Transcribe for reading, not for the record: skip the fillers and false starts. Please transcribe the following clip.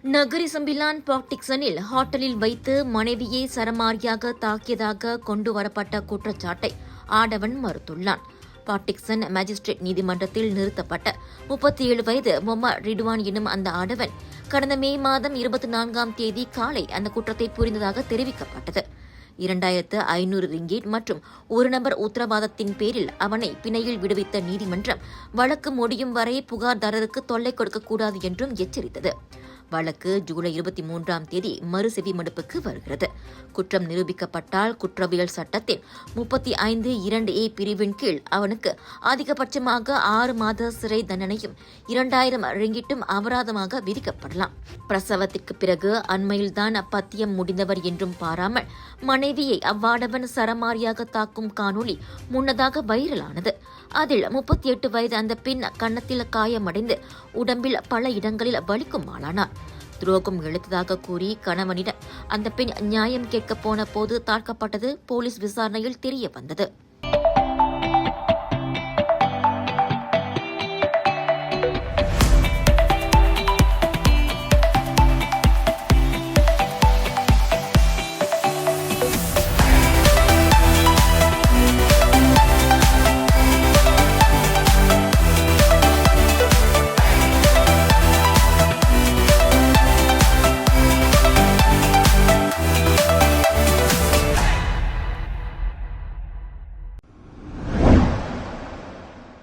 நகரி சம்பிலான் பாக்டிக்சனில் ஹோட்டலில் வைத்து மனைவியை சரமாரியாக தாக்கியதாக கொண்டு வரப்பட்ட குற்றச்சாட்டை ஆடவன் மறுத்துள்ளான். பாக்டிக்சன் மேஜிஸ்ட்ரேட் நீதிமன்றத்தில் நிறுத்தப்பட்ட 37 வயது மொஹம்மத் ரிட்வான் எனும் அந்த ஆடவன் கடந்த மே மாதம் 24ஆம் தேதி காலை அந்த குற்றத்தை புரிந்ததாக தெரிவிக்கப்பட்டது. 2500 ரிங்கீட் மற்றும் ஒரு நபர் உத்தரவாதத்தின் பேரில் அவனை பிணையில் விடுவித்த நீதிமன்றம் வழக்கு முடியும் வரை புகார்தாரருக்கு தொல்லை கொடுக்கக்கூடாது என்றும் எச்சரித்தது. வழக்கு ஜூலை 23ஆம் தேதி மறுசெவிமடுப்புக்கு வருகிறது. குற்றம் நிரூபிக்கப்பட்டால் குற்றவியல் சட்டத்தின் 35(2)A பிரிவின் கீழ் அவனுக்கு அதிகபட்சமாக 6 மாத சிறை தண்டனையும் 2000 ரிங்கிட்டும் அபராதமாக விதிக்கப்படலாம். பிரசவத்திற்கு பிறகு அண்மையில்தான் அப்பத்தியம் முடிந்தவர் என்றும் பாராமல் மனைவியை அவ்வாடவன் சரமாரியாக தாக்கும் காணொளி முன்னதாக வைரலானது. அதில் 38 வயது அந்த பெண் கன்னத்தில் காயமடைந்து உடம்பில் பல இடங்களில் வலிக்கும் ஆளானார். துரோகம் இழைத்ததாக கூறி கணவனிடம் அந்த பெண் நியாயம் கேட்கப் போன போது தாக்கப்பட்டது போலீஸ் விசாரணையில் தெரிய வந்தது.